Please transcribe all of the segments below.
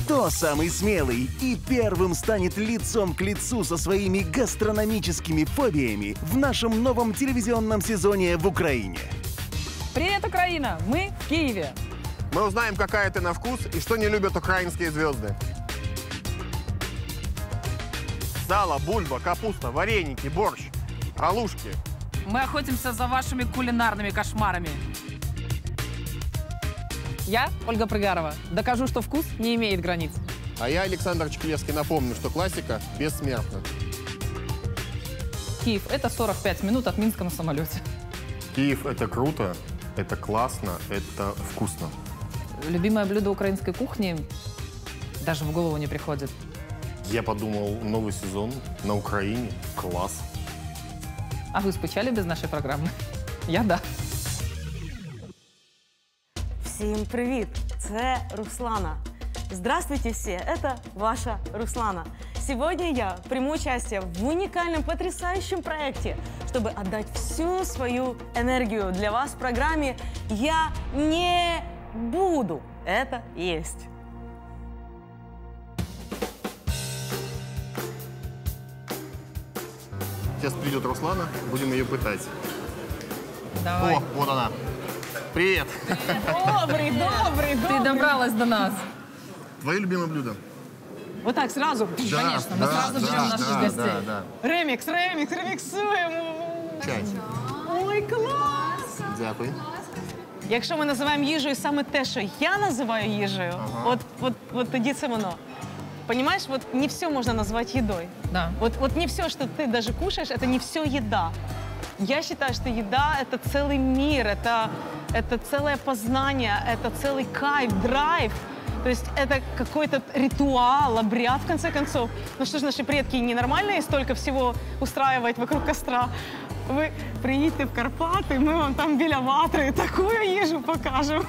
Кто самый смелый и первым станет лицом к лицу со своими гастрономическими фобиями в нашем новом телевизионном сезоне в Украине? Привет, Украина! Мы в Киеве. Мы узнаем, какая ты на вкус и что не любят украинские звезды. Сало, бульба, капуста, вареники, борщ, ралушки. Мы охотимся за вашими кулинарными кошмарами. Я Ольга Прыгарова. Докажу, что вкус не имеет границ. А я, Александр Чкалевский, напомню, что классика бессмертна. Киев – это 45 минут от Минска на самолете. Киев – это круто, это классно, это вкусно. Любимое блюдо украинской кухни даже в голову не приходит. Я подумал, новый сезон на Украине. Класс. А вы скучали без нашей программы? Я – да. Всем привет! Це Руслана. Здравствуйте все, это ваша Руслана. Сегодня я приму участие в уникальном, потрясающем проекте, чтобы отдать всю свою энергию для вас в программе «Я не буду это есть». Сейчас придет Руслана, будем ее пытать. Давай. О, вот она. Привет. Добрый. Ты добралась до нас. Твое любимое блюдо? Вот так сразу. Конечно, мы сразу ждем наших гостей. Да. Реміксуємо. Чай. Ой, клас! Дякую. Якщо ми називаємо їжею саме те, що я називаю їжею, от тоді це воно. Понимаешь, вот не все можно назвать едой. Да. Вот не все, что ты даже кушаешь, это не все еда. Я считаю, что еда — это целый мир, это целое познание, это целый кайф, драйв. То есть это какой-то ритуал, обряд, в конце концов. Ну что ж, наши предки ненормальные столько всего устраивать вокруг костра. Ви приїдьте в Карпати, ми вам там біля ватри таку їжу покажемо.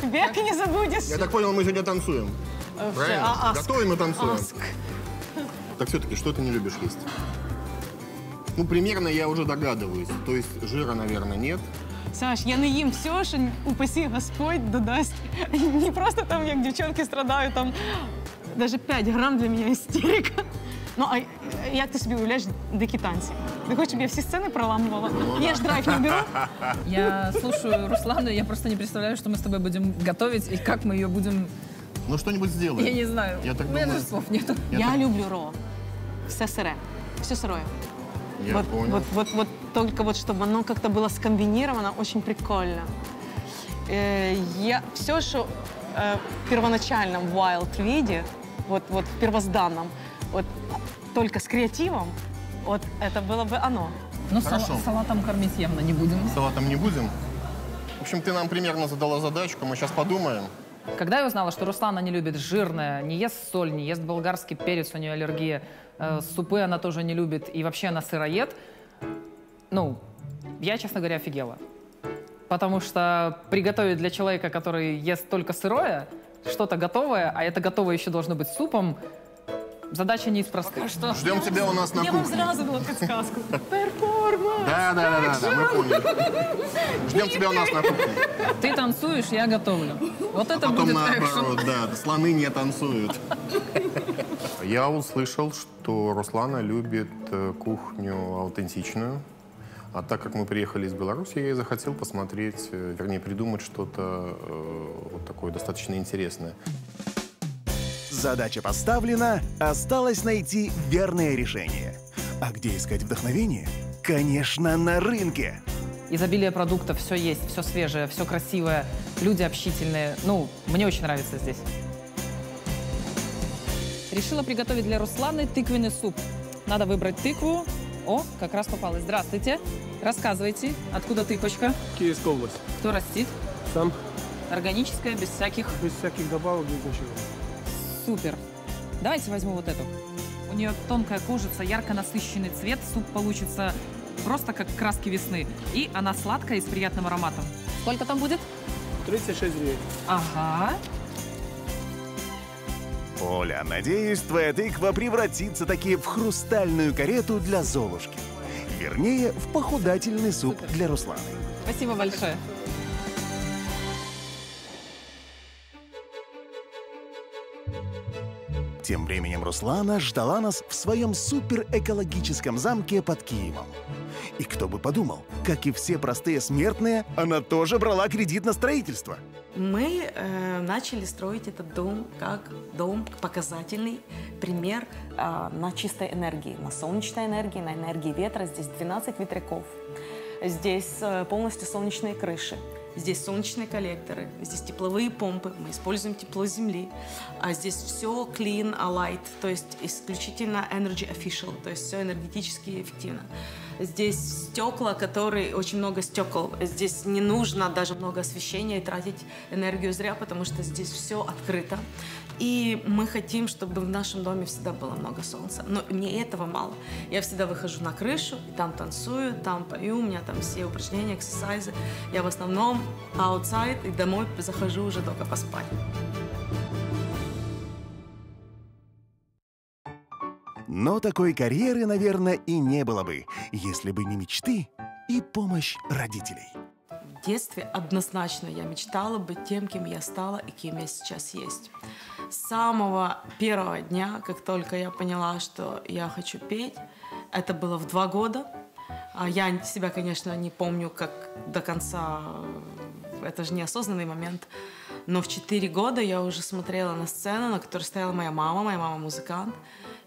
Век не забудеш. Я так понял, мы сегодня танцуем. Правильно? Готовим и танцуем. Так все-таки, что ты не любишь есть? Ну, примерно я уже догадываюсь. То есть жира, наверное, нет. Саш, я не їм все, що упаси Господь додасть. Не просто там, як дівчонки страдають, там навіть 5 грам для мене істерика. Ну, а як ти собі уявляєш дикі танці? Ти хочеш, щоб я всі сцени проламувала? Я ж драйв не беру. Я слушаю Руслану, я просто не представляю, что мы с тобой будем готовить и как мы ее будем... Ну, что-нибудь сделаем. Я не знаю. Я так У меня думаю. даже слов нету. Я люблю ро. Все сире. Все сырое. Я понял. Вот только вот, чтобы оно как-то было скомбинировано, очень прикольно. Все, что в первоначальном wild виде, вот в первозданном, вот только с креативом, вот это было бы оно. Ну, Хорошо. салатом кормить явно не будем. Салатом не будем. В общем, ты нам примерно задала задачку, мы сейчас подумаем. Когда я узнала, что Руслана не любит жирное, не ест соль, не ест болгарский перец, у нее аллергия, супы она тоже не любит, и вообще она сыроед, ну, я, честно говоря, офигела. Потому что приготовить для человека, который ест только сырое, что-то готовое, а это готовое еще должно быть супом, задача не из простых. Что? Ждем тебя у нас на Я вам кухне. сразу дала подсказку. Перформанс! Да, мы поняли. Ждем тебя у нас на кухне. Ты танцуешь, я готовлю. Вот это Потом будет наоборот, да, слоны не танцуют. Я услышал, что Руслана любит кухню аутентичную. А так как мы приехали из Беларуси, я и захотел посмотреть, вернее, придумать что-то вот такое достаточно интересное. Задача поставлена, осталось найти верное решение. А где искать вдохновение? Конечно, на рынке. Изобилие продуктов, все есть, все свежее, все красивое, люди общительные. Ну, мне очень нравится здесь. Решила приготовить для Русланы тыквенный суп. Надо выбрать тыкву. О, как раз попалась. Здравствуйте. Рассказывайте, откуда тыквочка? Киевская область. Кто растит? Сам, Органическая, без всяких. без всяких добавок, без ничего. Супер. Давайте возьму вот эту. У нее тонкая кожица, ярко насыщенный цвет. Суп получится просто как краски весны. И она сладкая и с приятным ароматом. Сколько там будет? 36 дней. Ага. Оля, надеюсь, твоя тыква превратится таки в хрустальную карету для Золушки. Вернее, в похудательный суп для Русланы. Спасибо. Спасибо большое. Тем временем Руслана ждала нас в своем суперэкологическом замке под Киевом. И кто бы подумал, как и все простые смертные, она тоже брала кредит на строительство. Мы начали строить этот дом как дом показательный пример на чистой энергии, на солнечной энергии, на энергии ветра. Здесь 12 ветряков, здесь полностью солнечные крыши. Здесь солнечные коллекторы, здесь тепловые помпы, мы используем тепло земли. А здесь все clean, light, то есть исключительно energy efficient, то есть все энергетически эффективно. Здесь стекла, которые, очень много стекол. Здесь не нужно даже много освещения и тратить энергию зря, потому что здесь все открыто. И мы хотим, чтобы в нашем доме всегда было много солнца. Но мне этого мало. Я всегда выхожу на крышу, и там танцую, там пою, у меня там все упражнения, эксерсайзы. Я в основном outside, и домой захожу уже только поспать. Но такой карьеры, наверное, и не было бы, если бы не мечты и помощь родителей. В детстве однозначно я мечтала быть тем, кем я стала и кем я сейчас есть. С самого первого дня, как только я поняла, что я хочу петь, это было в 2 года. Я себя, конечно, не помню как до конца, это же неосознанный момент, но в 4 года я уже смотрела на сцену, на которой стояла моя мама музыкант,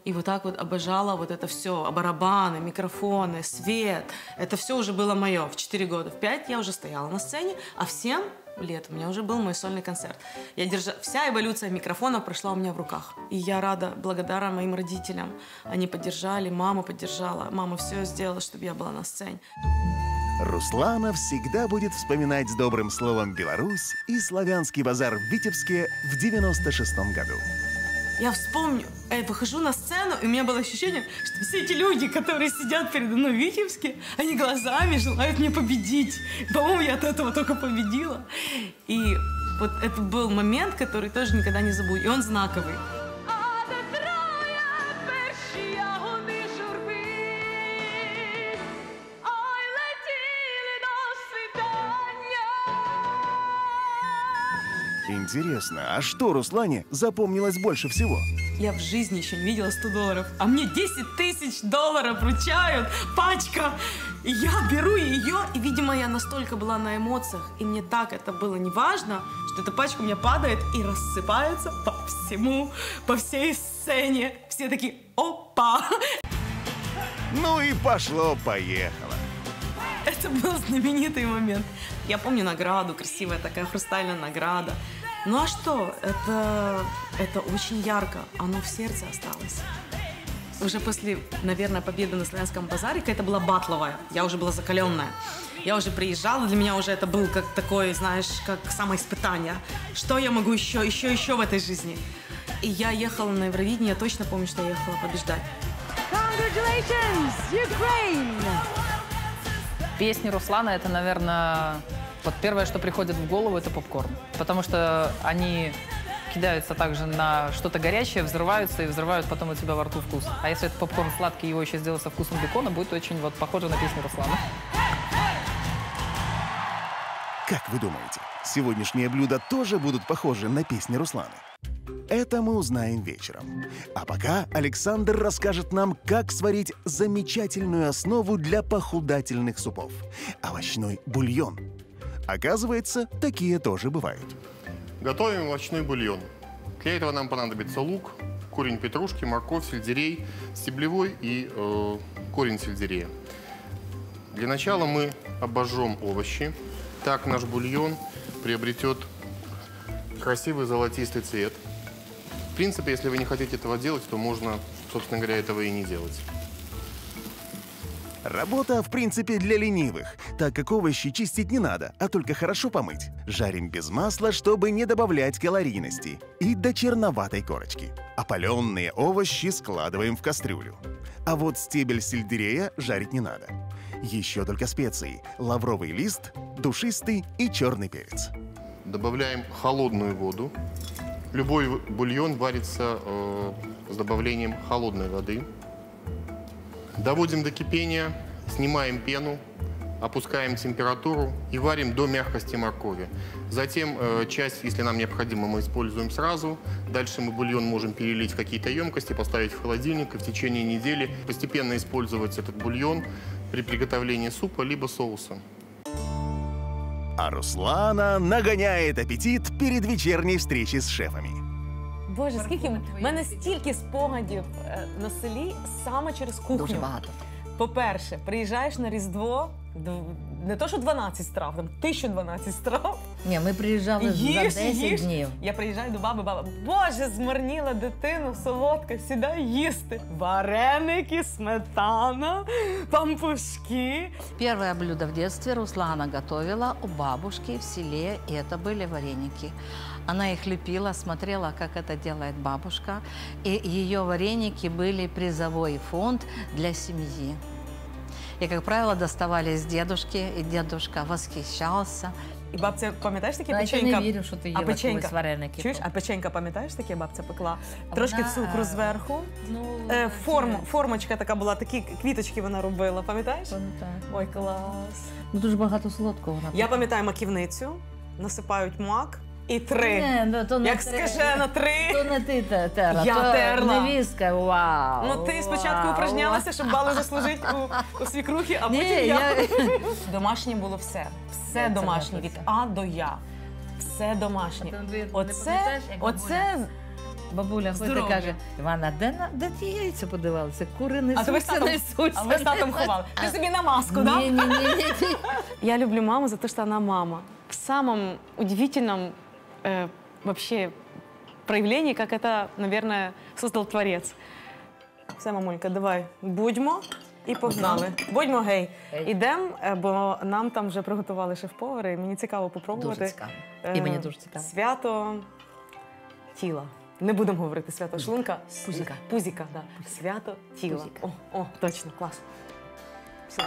и вот так вот обожала вот это все, барабаны, микрофоны, свет. Это все уже было мое в 4 года. В 5 я уже стояла на сцене, а в 7 лет у меня уже был мой сольный концерт. Вся эволюция микрофона прошла у меня в руках. И я рада, благодарна моим родителям. Они поддержали, мама поддержала. Мама все сделала, чтобы я была на сцене. Руслана всегда будет вспоминать с добрым словом Беларусь и славянский базар в Витебске в 96-м году. Я вспомню, я выхожу на сцену, и у меня было ощущение, что все эти люди, которые сидят передо мной в Витебске, они глазами желают мне победить. По-моему, я от этого только победила. И вот это был момент, который тоже никогда не забуду, и он знаковый. Интересно, а что Руслане запомнилось больше всего? Я в жизни еще не видела $100, а мне $10 000 вручают, пачка. И я беру ее, и, видимо, я настолько была на эмоциях, и мне так это было неважно, что эта пачка у меня падает и рассыпается по всей сцене. Все такие: опа! Ну и пошло-поехало. Это был знаменитый момент. Я помню награду, красивая такая хрустальная награда. Ну а что? Это очень ярко. Оно в сердце осталось. Уже после, наверное, победы на Славянском базаре, какая-то была батловая. Я уже была закаленная. Я уже приезжала, для меня уже это был как такое, знаешь, как самоиспытание. Что я могу еще в этой жизни? И я ехала на Евровидение, я точно помню, что я ехала побеждать. Congratulations, Ukraine! Песни Руслана — это, наверное, вот первое, что приходит в голову, это попкорн. Потому что они кидаются также на что-то горячее, взрываются и взрывают потом у тебя во рту вкус. А если это попкорн сладкий, его еще сделать со вкусом бекона, будет очень вот похоже на песню Руслана. Как вы думаете, сегодняшние блюда тоже будут похожи на песни Русланы? Это мы узнаем вечером. А пока Александр расскажет нам, как сварить замечательную основу для похудательных супов – овощной бульон. Оказывается, такие тоже бывают. Готовим овощной бульон. Для этого нам понадобится лук, корень петрушки, морковь, сельдерей, стеблевой и корень сельдерея. Для начала мы обожжем овощи. Так наш бульон приобретет красивый золотистый цвет. В принципе, если вы не хотите этого делать, то можно, собственно говоря, этого и не делать. Работа, в принципе, для ленивых, так как овощи чистить не надо, а только хорошо помыть. Жарим без масла, чтобы не добавлять калорийности, и до черноватой корочки. Опаленные овощи складываем в кастрюлю. А вот стебель сельдерея жарить не надо. Еще только специи – лавровый лист, душистый и черный перец. Добавляем холодную воду. Любой бульон варится с добавлением холодной воды. Доводим до кипения, снимаем пену, опускаем температуру и варим до мягкости моркови. Затем часть, если нам необходимо, мы используем сразу. Дальше мы бульон можем перелить в какие-то емкости, поставить в холодильник и в течение недели постепенно использовать этот бульон при приготовлении супа либо соуса. А Руслана нагоняет аппетит перед вечерней встречей с шефами. Боже, скільки в мене стільки спогадів на селі саме через Дуже кухню. багато. По-перше, приїжджаєш на Різдво, не то що 12 страв, там 1012 страв. Ні, ми приїжджали за 10 днів. Я приїжджаю до баби, баба, боже, змарніла дитину, солодка, сідай їсти. Вареники, сметана, пампушки. Первое блюдо в детстве Руслана готовила у бабушки в селе, и это были вареники. Она их лепила, смотрела, как это делает бабушка, и ее вареники были призовой фонд для семьи. И, как правило, доставали с дедушки, и дедушка восхищался. І бабця, пам'ятаєш таке Навіть печенька? не вірю, що ти їла колись вареники. Чуєш, а печенька, пам'ятаєш таке, бабця пекла? Трошки Вона, цукру зверху. Ну, Формочка така була, такі квіточки вона робила, пам'ятаєш? пам'ятаю. Ой, клас. Ну, дуже багато солодкого вона. Я пам'ятаю маківницю, насипають мак і 3. Ні, ну, то не Як скажена 3. То не ти терла, Я то терла. невістка, вау. Ну ти спочатку вау. упражнялася, щоб бали заслужити у свікрухи, а потім Ні, я. Домашнє було все. Все Це домашнє, не від все. А до Я. Все домашнє. А ти не Оце, пам'ятаєш, як оце. Бабуля ходить і Здоров'я. каже, Івана, де ті яйця подивалися? Кури А то ви з несуться, татом, несуться. а ви з татом ховали. Ти собі на маску, так? Ні. Я люблю маму за то, что она мама. В самом удивительном вообще проявлении, как это, наверное, создал Творец. Все, мамулька, давай, будьмо і погнали. Будьмо, гей. Ідемо, бо нам там вже приготували шеф-повари, і мені цікаво попробувати. Дуже цікаво. І мені дуже цікаво. Свято тіла. Не будемо говорити свято шлунка. Пузика. Пузика, да. Свято тіла. Пузика. О, точно, клас. Все.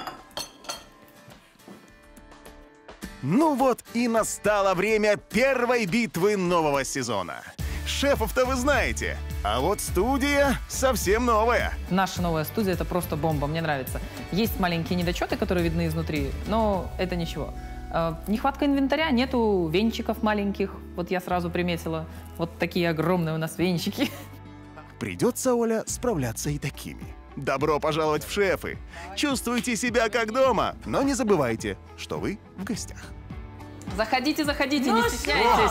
Ну вот и настало время первой битвы нового сезона. Шефов-то вы знаете, а вот студия совсем новая. Наша новая студия — это просто бомба, мне нравится. Есть маленькие недочеты, которые видны изнутри, но это ничего. Нехватка инвентаря, нету венчиков маленьких. Вот я сразу приметила. Вот такие огромные у нас венчики. Придется, Оля, справляться и такими. Добро пожаловать в шефы. Чувствуйте себя как дома, но не забывайте, что вы в гостях. Заходите, заходите, не стесняйтесь.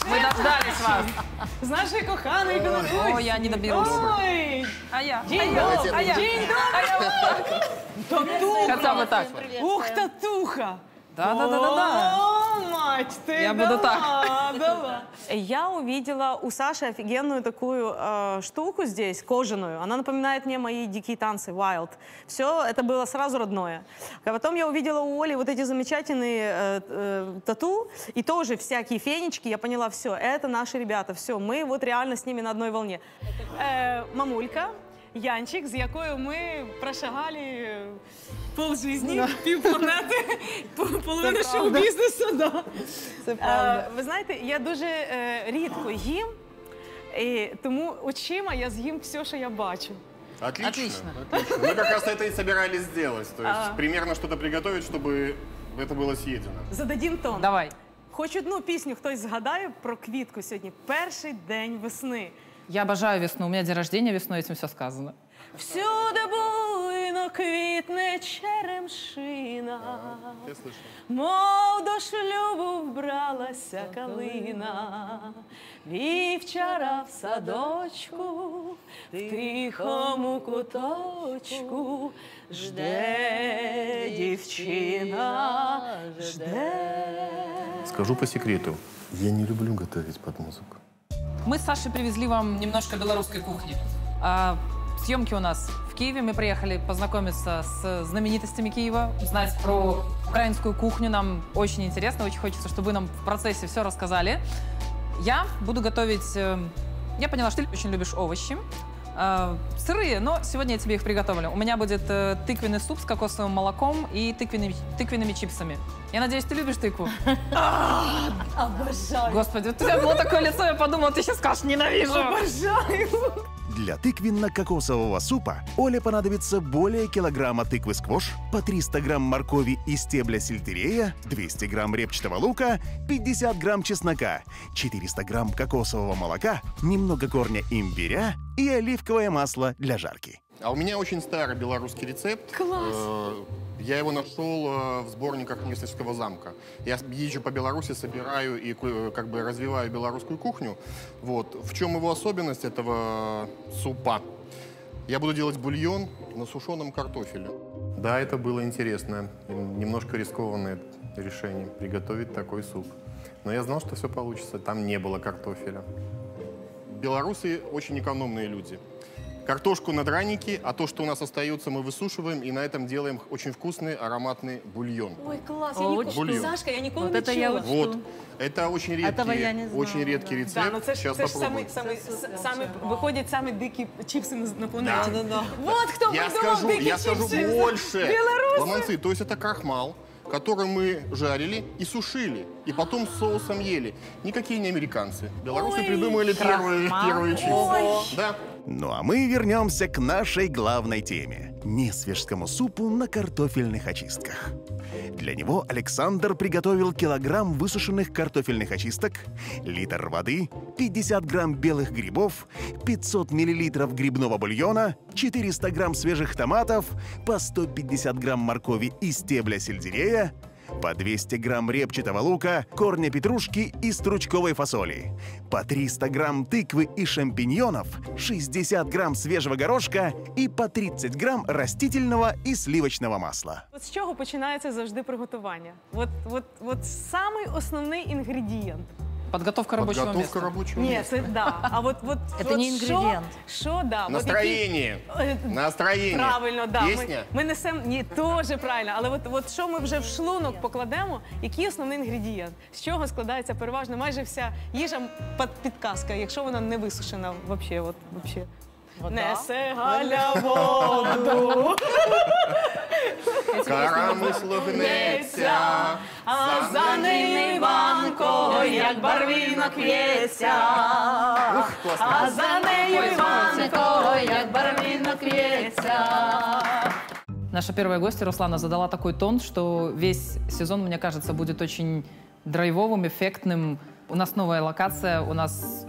Мы дождались вас. З нашої коханої Білорусі. О, я не добилась. Ой! А я? День добрий! День добрий! Татуха! Хотя бы так. Ух, татуха! Да. О, мать ты! Я буду так. Дала. Я увидела у Саши офигенную такую штуку здесь, кожаную. Она напоминает мне мои дикие танцы, Wild. Все, это было сразу родное. А потом я увидела у Оли вот эти замечательные тату, и тоже всякие фенечки. Я поняла, все, это наши ребята, все, мы вот реально с ними на одной волне. Мамулька, Янчик, з якою ми прошагали полжизні, півпланети, половину шоу-бізнесу. Да. Це правда. Ви знаєте, я дуже рідко їм, і тому очима я з'їм все, що я бачу. Отлично. Мы как раз это и собирались сделать. То есть примерно что-то приготовить, чтобы это было съедено. Зададім тон. Давай. Хоч одну пісню хтось згадає про квітку сьогодні. Перший день весни. Я обожаю весну. У меня день рождения весной, этим все сказано. Всюди буйно квітне черемшина, Я слышал. мов до шлюбу вбралася калина. Вівчара в садочку, в тихому куточку, жде дівчина, жде. Скажу по секрету, я не люблю готовить под музыку. Мы с Сашей привезли вам немножко белорусской кухни. Съемки у нас в Киеве. Мы приехали познакомиться с знаменитостями Киева, узнать про украинскую кухню. Нам очень интересно, очень хочется, чтобы вы нам в процессе все рассказали. Я буду готовить... Я поняла, что ты очень любишь овощи. Сырые, но сегодня я тебе их приготовлю. У меня будет тыквенный суп с кокосовым молоком и тыквенными чипсами. Я надеюсь, ты любишь тыкву? Обожаю. Господи, вот у тебя было такое лицо, я подумала, ты сейчас скажешь «ненавижу». Обожаю. Для тыквенно-кокосового супа Оле понадобится более килограмма тыквы сквош, по 300 грамм моркови и стебля сельдерея, 200 грамм репчатого лука, 50 грамм чеснока, 400 грамм кокосового молока, немного корня имбиря и оливковое масло для жарки. А у меня очень старый белорусский рецепт. Класс! Я его нашел в сборниках Мыслительского замка. Я езжу по Беларуси, собираю и как бы развиваю белорусскую кухню. Вот. В чем его особенность этого супа? Я буду делать бульон на сушеном картофеле. Да, это было интересно. Немножко рискованное решение приготовить такой суп. Но я знал, что все получится. Там не было картофеля. Белорусы очень экономные люди. Картошку на драники, а то, что у нас остается, мы высушиваем и на этом делаем очень вкусный ароматный бульон. Ой, класс. Я Очень ніколи... бульон. Сашка, я ніколи Вот не это я чула. учу. Вот. Это Этого я не знала, очень редкий да. рецепт. Да, ну це ж, Сейчас це ж попробуем. самі виходять самі дикі чіпси на планеті. Да. Вот хто Я придумав скажу, дикі я скажу чіпси. больше. Белорусы. Ломонцы, то есть это крахмал, который мы жарили и сушили, и потом с соусом ели. Никакие не американцы. Белорусы Ой, придумали первые чипсы. Да. Ну а мы вернемся к нашей главной теме – несвежскому супу на картофельных очистках. Для него Александр приготовил килограмм высушенных картофельных очисток, литр воды, 50 грамм белых грибов, 500 миллилитров грибного бульона, 400 грамм свежих томатов, по 150 грамм моркови и стебля сельдерея, по 200 грамм репчатого лука, корня петрушки и стручковой фасоли, по 300 грамм тыквы и шампиньонов, 60 грамм свежего горошка и по 30 грамм растительного и сливочного масла. От з чого починається завжди приготування? От самий основний інгредієнт. Подготовка рабочего Подготовка места. рабочего Ні, места. це да. А от Це не інгредієнт. Що да? от Настроение. які- Настроение. Правильно, да. Песня. Ми несемо, ні, теж правильно. Але от що ми вже в шлунок покладемо, який основний інгредієнт? З чого складається переважно майже вся їжа підказка, якщо вона не висушена взагалі. От, вообще. Несе Галя воду, Коромисло гнеться, а за ним Іванко, як барвінок в'ється. классно. А за нею Іванко, як барвінок в'ється. Наша первая гостья Руслана задала такой тон, что весь сезон, мне кажется, будет очень драйвовым, эффектным. У нас новая локация, у нас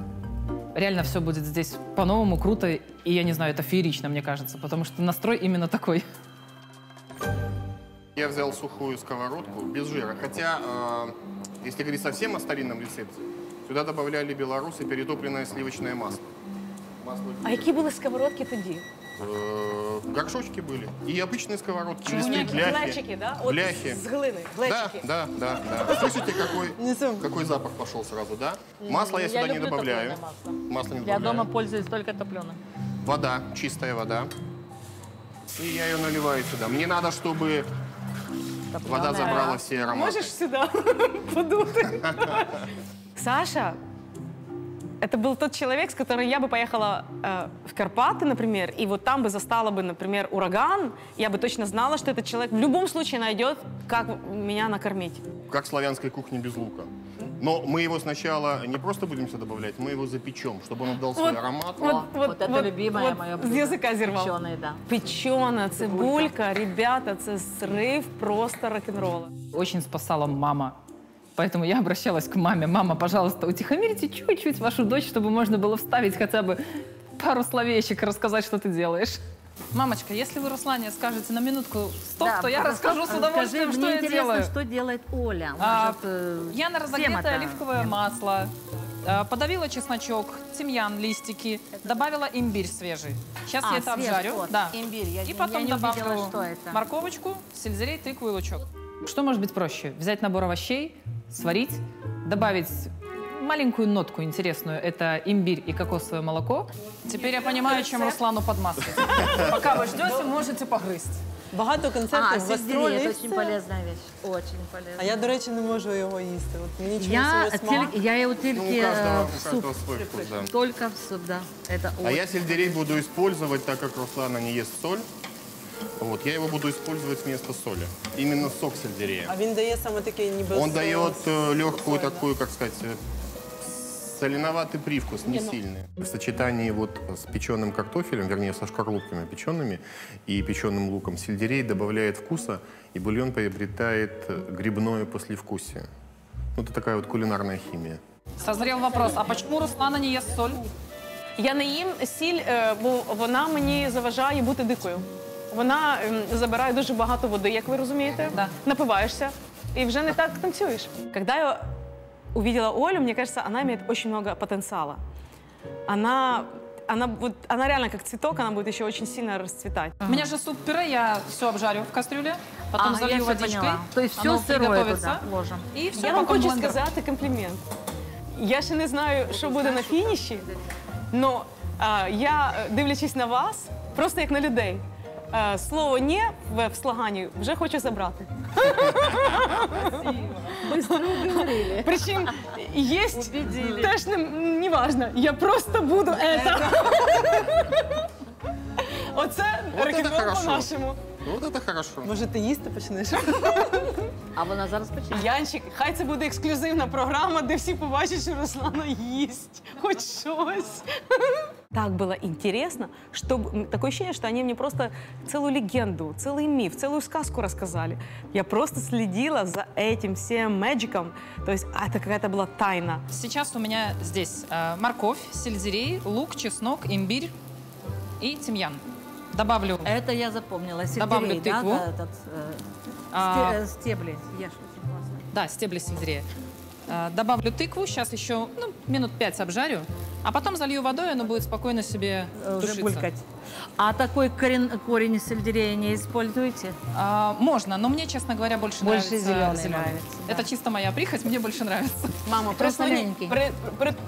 реально все будет здесь по-новому, круто. И я не знаю, это феерично, мне кажется, потому что настрой именно такой. Я взял сухую сковородку без жира. Хотя, если говорить совсем о старинном рецепте, сюда добавляли белорусы перетопленное сливочное масло. А які були сковородки тоді? Горшочки были. И обычные сковородки, листы, Глечики, бляхи. да? От Бляхи. з глини, Да, глечики. да, да, да. Слышите, какой запах пошел сразу, да? Масло я сюда не добавляю. Масло не Я дома добавляю. пользуюсь только топленым. Вода, чистая вода. И я ее наливаю сюда. Мне надо, чтобы вода забрала все ароматы. Можешь сюда подуть? Саша, это был тот человек, с которым я бы поехала в Карпаты, например, и вот там бы застала бы, например, ураган, я бы точно знала, что этот человек в любом случае найдет, как меня накормить. Как славянской кухни без лука. Но мы его сначала не просто будем сюда добавлять, мы его запечем, чтобы он отдал свой аромат. Вот это любимое мое З блюдо. язика зірвав. Печеные, да. Печена, цибулька, ребята, це зрив просто рок-н-ролла. Очень спасала мама. Поэтому я обращалась к маме. Мама, пожалуйста, утихомирите чуть-чуть вашу дочь, чтобы можно было вставить хотя бы пару словечек и рассказать, что ты делаешь. Мамочка, если вы Руслане скажете на минутку стоп, Да, то я просто расскажу с удовольствием, скажи, что мне я интересно, делаю. что делает Оля. Я на разогретое оливковое масло подавила чесночок, тимьян, листики, добавила имбирь свежий. Сейчас я это обжарю. Вот, Да. имбирь. Я И потом не увидела, добавлю что это. морковочку, сельдерей, тыкву и лучок. Что может быть проще? Взять набор овощей, сварить, добавить маленькую нотку интересную. Это имбирь и кокосовое молоко. Теперь я понимаю, чем Руслану подмазать. Пока вы ждете, можете погрызть. Багато концертів, сельдерей, гастролі. это очень полезная вещь. Очень полезная. А я, до речі, не можу його їсти. От мені чомусь Я, його смак. я его Ну, только у каждого, в у суп. каждого свой вкус, да. Только в суп, да. Это А очень я сельдерей буду использовать, так как Руслана не ест соль. Вот, я его буду использовать вместо соли. Именно сок сельдерея. А він дає саме такий ніби... Он дает легкую такую, как сказать, соленоватый привкус, не сильный. В сочетании вот с печеным картофелем, вернее, со шкарлупками печеными и печеным луком, сельдерей добавляет вкуса, и бульон приобретает грибное послевкусие. Вот это такая вот кулинарная химия. Созрел вопрос, а почему Руслана не ест соль? Я не їм сіль, бо вона мені заважає бути дикою. Вона забирає дуже багато води, як ви розумієте. Да. Напиваєшься и вже не так танцюєш. Когда я увидела Олю, мне кажется, она имеет очень много потенциала. Она реально как цветок, она будет еще очень сильно расцветать. У меня же суп-пюре, я все обжарю в кастрюле, потом залью водичкой. То есть все оно сырое приготовится, туда ложим. И все, Я вам потом хочу блендер. сказати комплімент. Я ще не знаю, що буде на фініші, але я, дивлячись на вас, просто як на людей, слово «не» в слогані вже хочу забрати. Быстро уговорили. Причем есть теж не важно, я просто буду это. Оце рекомендую по-нашому. Вот это хорошо. Може, ти їсти почнеш? А вона зараз почне. Янчик, хай це буде ексклюзивна програма, де всі побачать, що Руслана їсть хоч щось. Так было интересно, что такое ощущение, что они мне просто целую легенду, целый миф, целую сказку рассказали. Я просто следила за этим всем мэджиком, то есть это какая-то была тайна. Сейчас у меня здесь морковь, сельдерей, лук, чеснок, имбирь и тимьян. Добавлю. Это я запомнила. Добавлю Сельдерей, тыкву. Да, стебли. Ешь, очень классно. Да, стебли сельдерея. Добавлю тыкву, сейчас еще минут 5 обжарю, а потом залью водой, и оно будет спокойно себе Уже тушиться. булькать. А такой корень сельдерея не используете? Можно, но мне, честно говоря, больше нравится зеленый нравится, да. Это чисто моя прихоть, мне больше нравится. Мама, просто маленький.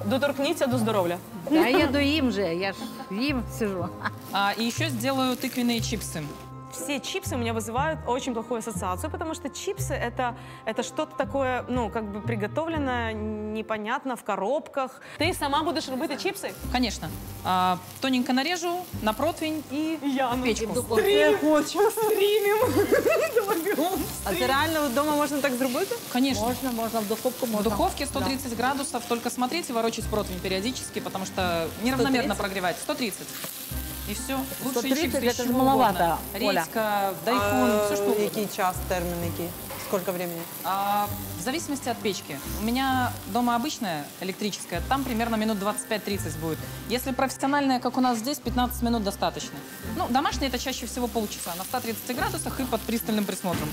доторкніться до здоров'я. Да я доим же, я ж им сижу. И еще сделаю тыквенные чипсы. Все чипсы у меня вызывают очень плохую ассоциацию, потому что чипсы это что-то такое, ну, как бы приготовленное, непонятно, в коробках. Ты сама будешь робити чипсы? Конечно. Тоненько нарежу на противень и Я в печку. Я хочу. Стрімім. А це реально вдома можна так зробити? Конечно. Можно, в духовку В можно. духовке 130 градусов, только смотрите, ворочать противень периодически, потому что неравномерно 130? прогревать. 130. И все. Лучше 130 чипсы это из же чего маловато, угодно. Оля. Редька, дайкон, все что угодно. Який час, термін який? Сколько времени? В зависимости от печки. У меня дома обычная, электрическая, там примерно минут 25-30 будет. Если профессиональная, как у нас здесь, 15 минут достаточно. Ну, домашняя это чаще всего полчаса, на 130 градусах и под пристальным присмотром.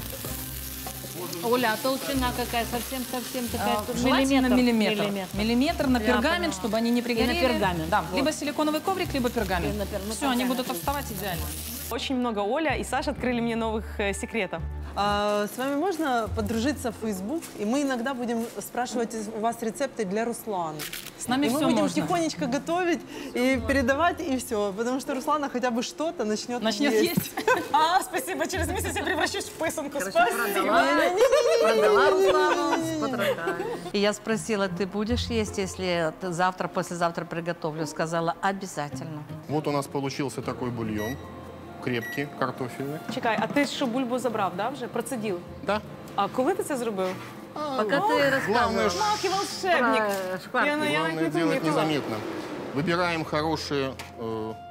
Оля, а толщина какая? Совсем такая? Желательно миллиметр. Миллиметр на Я пергамент, поняла. чтобы они не пригорели. И на пергамент, Да, вот. либо силиконовый коврик, либо пергамент. И на пер- ну, Все, они пергамент будут есть. вставать идеально. Очень много Оля и Саша открыли мне новых секретов. С вами можно подружиться в Facebook, и мы иногда будем спрашивать у вас рецепты для Руслана. С нами И мы все будем можно. тихонечко готовить и передавать, и все. Потому что Руслана хотя бы что-то начнет есть. Спасибо, через месяц я превращусь в писанку. Продала Руслану с потрохами. И я спросила, ты будешь есть, если ты завтра, послезавтра приготовлю? Сказала, обязательно. Вот у нас получился такой бульон, крепкий, картофельный. Чекай, а ти що бульбу забрав, да, вже? Процедив? Да. А коли ти це зробив? Пока ты Главное, рассказывала. Мак і волшебник. про шкварки. Я навіть главное не делать помітила. незаметно. Выбираем хорошие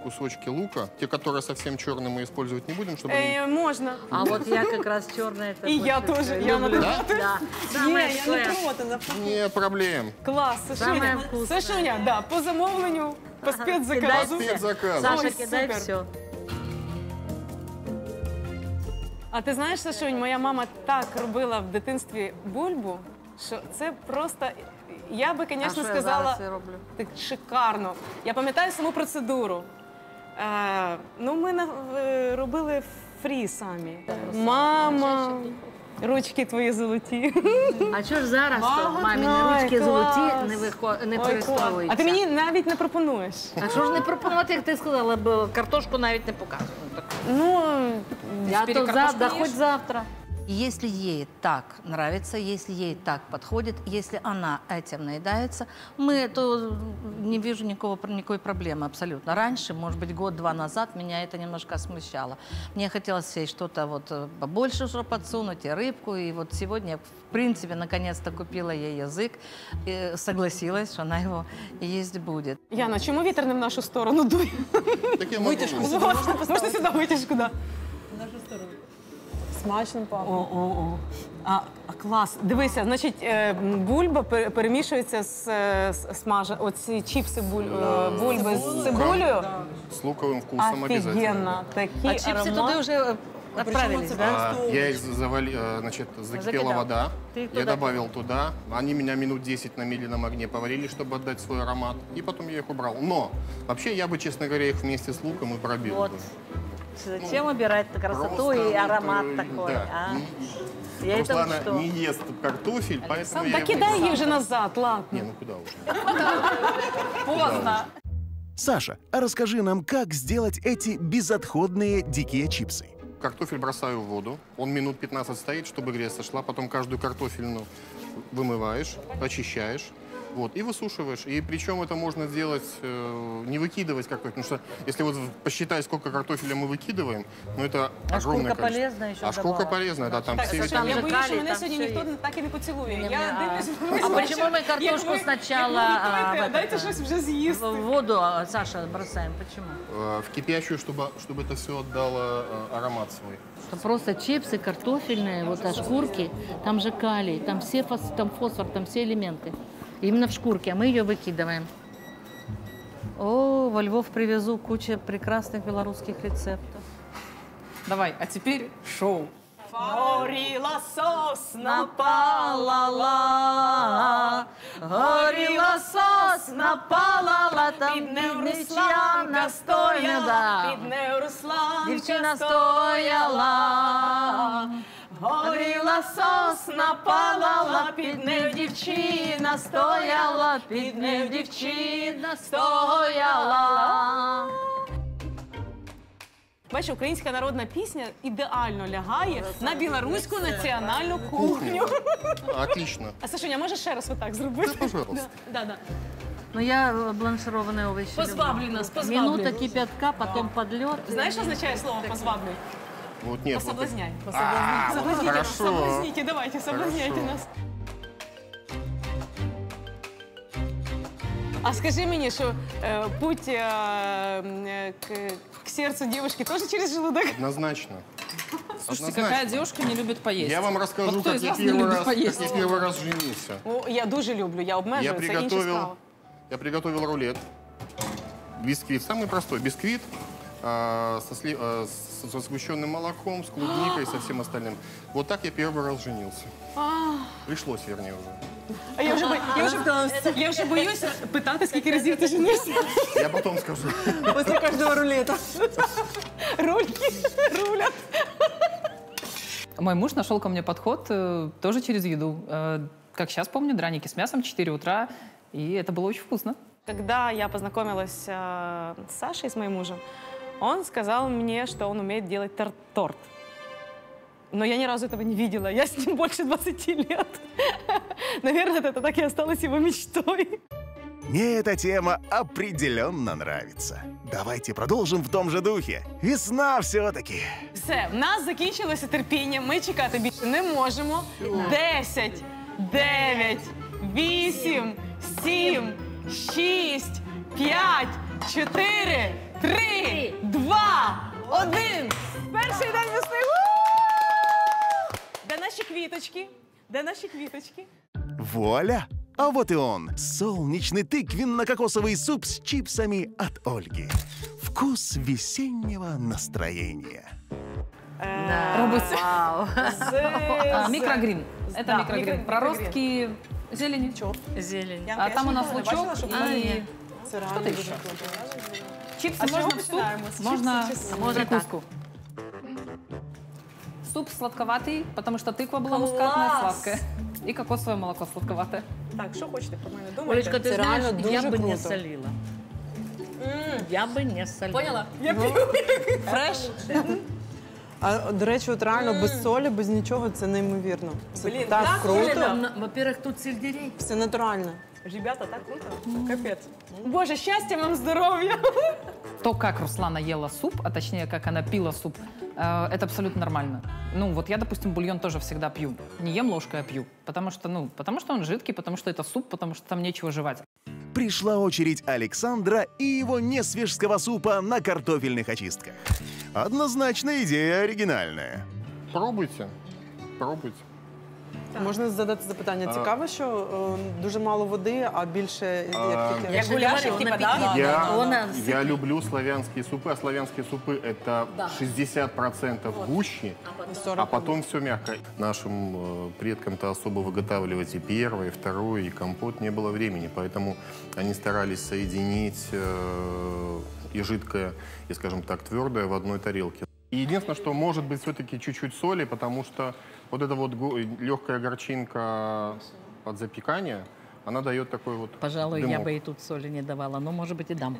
кусочки лука, те, которые совсем черные, мы использовать не будем, чтобы они... Можна. А вот я как раз черная. І я теж. Я на Да? проти. Да. Ні, Самое я не вкусное. проти, навпаки. Не проблем. Клас, Самое Сашуня. вкусное. Сашуня, да, по замовленню, по спецзаказу. Спецзаказ. Саша, Ой, кидай супер. все. А ти знаєш, Сашунь, моя мама так робила в дитинстві бульбу, що це просто... Я би, А звісно, що я сказала, зараз і роблю? так шикарно. Я пам'ятаю саму процедуру. Ми робили фрі самі. Мама, ручки твої золоті. А чого ж зараз то Ой, маміні ручки клас. золоті не Ой, клас. використовуються? А ти мені навіть не пропонуєш. А що ж не пропонувати, як ти сказала, бо картошку навіть не показую. Так, Ну, я то картошку завтра, ешь? хоч завтра. Если ей так нравится, если ей так подходит, если она этим наедается, то не вижу никакой проблемы абсолютно. Раньше, может быть, год-два назад меня это немножко смущало. Мне хотелось ей что-то вот побольше уже подсунуть, и рыбку. И вот сегодня, в принципе, наконец-то купила ей язык, и согласилась, что она его есть будет. Яна, чому вітер не в нашу сторону дує? Витяжку собі можна поставити? Можна сюди витяжку, да. В нашу сторону. Смачно пахне. О. Клас. Дивися, значить, бульба перемішується з оці чіпси бульби з цибулею. С луковым вкусом обязательно. Офігенно. Такий А чипсы туда уже отправились, да? Я их закипела вода, я добавил туда. Они меня минут 10 на медленном огне поварили, чтобы отдать свой аромат. И потом я их убрал. Но вообще я бы, честно говоря, их вместе с луком и пробил. Вот. Зачем убирать красоту и аромат такой, да. а? Я Руслана это что? не ест картофель, поэтому я Да его кидай убрал. її вже назад, ладно. Не, ну куда уже? Поздно. Саша, а расскажи нам, как сделать эти безотходные дикие чипсы? Картофель бросаю в воду. Он минут 15 стоит, чтобы грязь сошла. Потом каждую картофельную вымываешь, очищаешь. Вот, и высушиваешь. И причем это можно сделать, не выкидывать картофель. Потому что если вот посчитать, сколько картофеля мы выкидываем, ну это огромное шкурка количество. полезная еще А шкурка добавила. полезная, да, там Так, все Саша, там я же боюсь, що калій, мене там сьогодні все ніхто є. так і не поцілує. Не, Я а- дивлюсь, а почему мы картошку сначала, дайте щось вже з'їсти. В воду, Саша, бросаем? Почему? в кипящую, чтобы это все отдало аромат свой. Это просто чипсы картофельные, вот а шкурки, там же калий, там там фосфор, там все элементы. Именно в шкурке, а мы ее выкидываем. О, во Львов привезу кучу прекрасных белорусских рецептов. Давай, а теперь шоу. Горіла сосна, Палала, горіла сосна, палала, там під нею дівчина Русланка стояла, стояла. під нею Русланка Дівчина стояла. Горіла сосна, палала, під нею дівчина стояла, під нею дівчина стояла. Бачиш, українська народна пісня ідеально лягає на білоруську національну кухню. Отлично. А Сашуня, можеш ще раз отак зробити? Да, пожалуйста. Да. Ну, я бланшированные овощи Позбавлю люблю. нас, позбавлю. Минута кипятка, потом подлет. Знаєш, що означає слово «позваблюй»? Вот нет. Пособлазняй. А, Соблазните нас, хорошо. соблазните, давайте, соблазняйте Хорошо. нас. А скажи мені, що путь к сердцу девушки тоже через желудок? Однозначно. Слушайте, какая девушка не любит поесть? Я вам расскажу, Вот кто как из я вас не любит поесть? первый раз женился. О, я дуже люблю, я обмежую, це інша справа. Я приготовил рулет. Бисквит, самый простой. Бисквит со сгущенным молоком, с клубникой, со всем остальным. Вот так я первый раз женился. Пришлось, вернее, уже. А я вже боюсь питати, скільки разів ти женився. Я потом скажу. После каждого рулета. Рульки рулят. Мой муж нашел ко мне подход тоже через еду. Как сейчас помню, драники с мясом, 4 утра, и это было очень вкусно. Когда я познакомилась с Сашей, с моим мужем, он сказал мне, что он умеет делать торт. Но я ни разу этого не видела. Я с ним больше 20 лет. Наверное, это так и осталось его мечтой. Мне эта тема определенно нравится. Давайте продолжим в том же духе. Весна все-таки. Все, в нас закінчилося терпіння, ми чекати більше не можемо. 10, 9, 8, 7, 6, 5, 4, 3, 2, 1. Перший день весни. Де наші квіточки? Де наші квіточки? Вуаля! А вот и он. Солнечный тыквенно-кокосовый суп с чипсами от Ольги. Вкус весеннего настроения. Вау. Микрогрин. Это микрогрин. Проростки зелени. Зелень. А там у нас лучок и Це что-то реально еще. дуже круто. Чипсы можно в суп, можно в прикуску. Суп сладковатый, потому что тыква была мускатная, сладкая. И кокосовое молоко сладковатое. Так, що хочете про мене думаєте? Олечка, ты Это знаешь, реально я дуже бы не круто. солила. Я бы не солила. Поняла? Я пью. Фреш? А, до речі, от реально без солі, без нічого, це неймовірно. Це Блін, так так круто. Во-первых, тут сельдерей. Все натурально. Ребята, так круто. Капец. Боже, счастья вам, здоровья. То, как Руслана ела суп, а точнее, как она пила суп, это абсолютно нормально. Ну, вот я, допустим, бульон тоже всегда пью. Не ем ложкой, а пью. Потому что он жидкий, потому что это суп, потому что там нечего жевать. Пришла очередь Александра и его несвежского супа на картофельных очистках. Однозначно идея оригинальная. Пробуйте, пробуйте. Можна задати запитання? Цікаво, що дуже мало води, а більше як таке. Як гуляшик, типа, да? Я люблю славянские супы, а славянские супы это 60% гуще, а потом все мягко. Нашим предкам-то особо выготавливать и первое, и второе, и компот не было времени, поэтому они старались соединить и жидкое, и, скажем так, твердое в одной тарелке. И единственное, что может быть все-таки чуть-чуть соли, потому что вот эта вот легкая горчинка от запекания, она дает такой вот Пожалуй, дымок. я бы и тут соли не давала, но, может быть, и дам.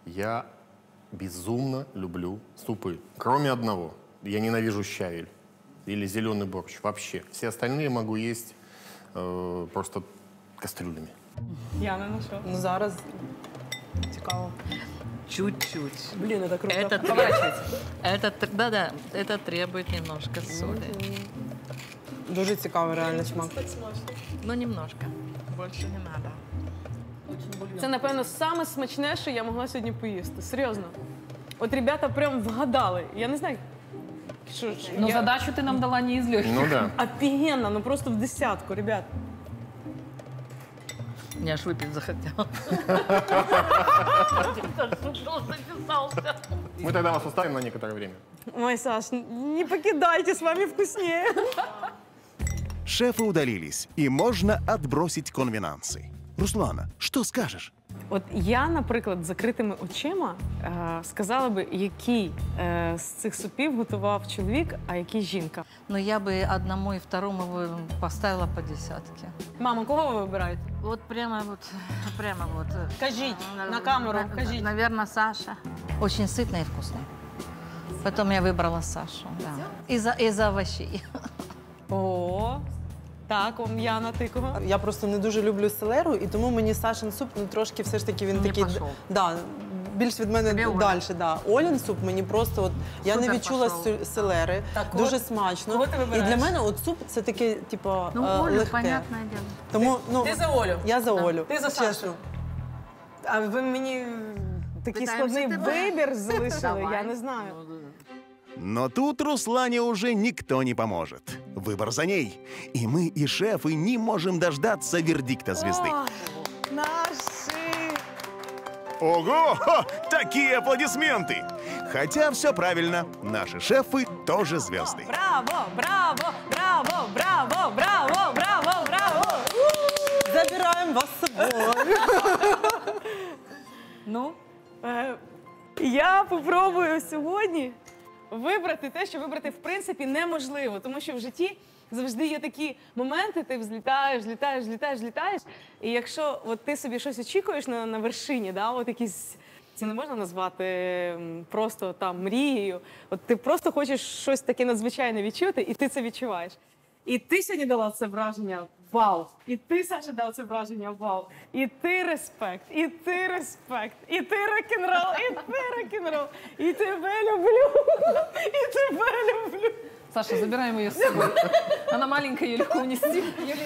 Я безумно люблю супы, кроме одного. Я ненавижу щавель или зеленый борщ вообще. Все остальные могу есть просто кастрюлями. Яна, ну що? Ну зараз цікаво. Чуть-чуть. Блін, це круто. Это требует немножко соли. Дуже цікавий реально смак. Но немножко. Больше не надо. Це, напевно, саме смачне, що я могла сьогодні поїсти. Серйозно. От ребята прям вгадали. Я не знаю, що ж. Но задачу ты нам дала не из легких. Ну да. Офігенно, ну просто в десятку, ребят. Я аж выпить захотела. Мы тогда вас оставим на некоторое время. Ой, Саш, не покидайте, с вами вкуснее. Шефы удалились, и можно отбросить конвенансы. Руслана, что скажешь? От я, наприклад, з закритими очима сказала би, який з цих супів готував чоловік, а який жінка. Но я бы одному и второму бы поставила по десятке. Мама, кого ви вибираєте? Вот прямо вот. Кажіть, на камеру, кажіть. Наверное, Саша. Очень сытно и вкусно. Потом я выбрала Сашу, да. Из-за овощей. О, так, Яна, ти кого? Я просто не дуже люблю селеру, і тому мені Сашин суп, ну трошки все ж таки він Не такий, пішов. да, більш від мене Тобі Оля. далі. Да. Олін суп мені просто, от, я не Супер відчула пішов. селери, Так, дуже кого смачно. ти І вибираєш? для мене от суп це таке, типу, Ну, Олю, легке. понятное дело. Тому, ну, Ти за Олю. я за Олю. Ти за чесно. Сашу. А ви мені такий Питаємося складний тебе. вибір залишили, Давай. я не знаю. Но тут Руслане уже никто не поможет. Выбор за ней. И мы, и шефы не можем дождаться вердикта звезды. Наші! Ого! Ха! Такие аплодисменты! Хотя все правильно. Наши шефы тоже звезды. Браво, браво, браво, браво, браво, браво, браво! Забираємо вас з собою. Ну, я попробую сьогодні вибрати те, що вибрати в принципі неможливо, тому що в житті завжди є такі моменти, ти взлітаєш, і якщо от ти собі щось очікуєш на вершині, да, от якісь, це не можна назвати просто там мрією, от ти просто хочеш щось таке надзвичайне відчути, і ти це відчуваєш. І ти сьогодні дала це враження вау. І ти, Саша, дав це враження вау. І ти респект, і ти респект, і ти рок-н-рол, і ти рок-н-рол. І тебе люблю, і тебе люблю. Саша, забираем ее с собой. Она маленькая, ее легко унести.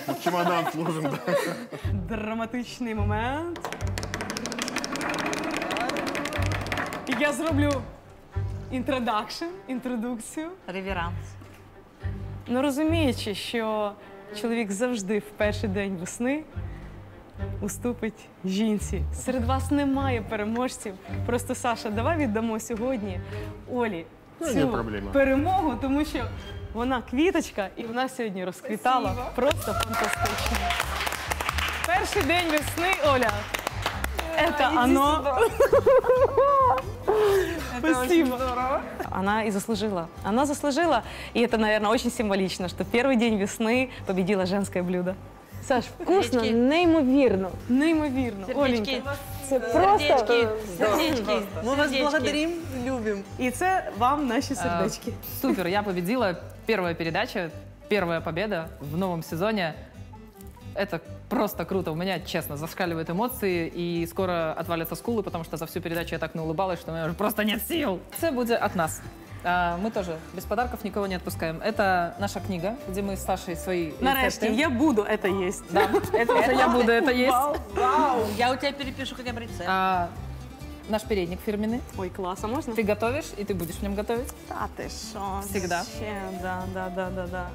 В чемодан сложим, да. Драматичний момент. І я зроблю інтродукцію. Реверанс. Ну, розуміючи, що чоловік завжди в перший день весни уступить жінці. Серед вас немає переможців. Просто, Саша, давай віддамо сьогодні Олі цю перемогу, тому що вона квіточка і вона сьогодні розквітала. Просто фантастично. Перший день весни, Оля. Это оно. Спасибо. Она и заслужила. Она заслужила. И это, наверное, очень символично, что первый день весны победило женское блюдо. Саш, вкусно, неймовірно. Неймовірно. Оленька. Це просто... Сердечки. Ми вас благодарим, любим. І це вам наші сердечки. Супер, я победила. Первая передача, первая победа в новом сезоне. Это просто круто. У меня, честно, зашкаливают эмоции, и скоро отвалятся скулы, потому что за всю передачу я так наулыбалась, что у меня уже просто нет сил. Это будет от нас. Мы тоже без подарков никого не отпускаем. Это наша книга, где мы с Сашей свои Нарешті, рецепты. я буду это есть. Да, это уже я буду это есть. Вау. Я у тебя перепишу хотя бы рецепт. Наш передник фирменный. Ой, класс, а можна? Ты готовишь, и ты будешь в нем готовить. Та ти що? Всегда. Да.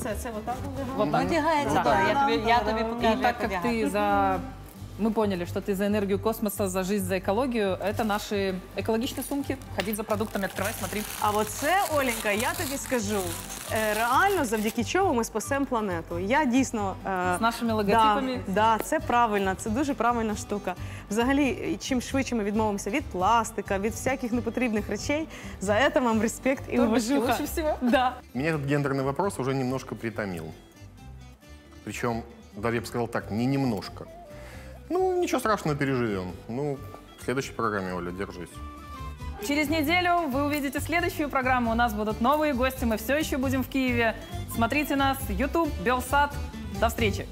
Це вот так буде? Вот так. Одягається, Да. да. Я тобі покажу, И так как ты мы поняли, что ты за энергию космоса, за жизнь, за экологию, это наши экологичные сумки. Ходить за продуктами, открывай, смотри. А оце, Оленька, я тобі скажу, реально завдяки чому ми спасемо планету. Я дійсно... З нашими логотипами. Да, це правильно, це дуже правильна штука. Взагалі, чим швидше ми відмовимося від пластика, від всяких непотрібних речей, за це вам респект і уважуха. Лучше всего. Да. Меня этот гендерный вопрос уже немножко притомил. Причем, даже я бы сказал так, не немножко. Ну, ничего страшного, переживем. Ну, в следующей программе, Оля, держись. Через неделю вы увидите следующую программу. У нас будут новые гости. Мы все еще будем в Киеве. Смотрите нас. YouTube, Белсат. До встречи.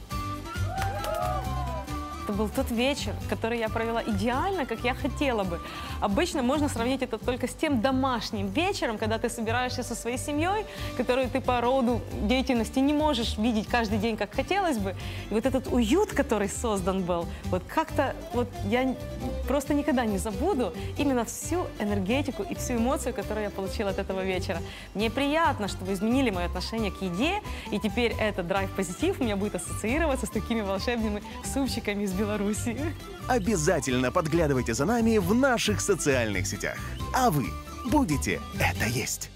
Это был тот вечер, который я провела идеально, как я хотела бы. Обычно можно сравнить это только с тем домашним вечером, когда ты собираешься со своей семьей, которую ты по роду деятельности не можешь видеть каждый день, как хотелось бы. И вот этот уют, который создан был, вот как-то вот я просто никогда не забуду именно всю энергетику и всю эмоцию, которую я получила от этого вечера. Мне приятно, что вы изменили мое отношение к еде, и теперь этот драйв-позитив у меня будет ассоциироваться с такими волшебными супчиками из Беларуси. Обязательно подглядывайте за нами в наших социальных сетях. А вы будете это есть.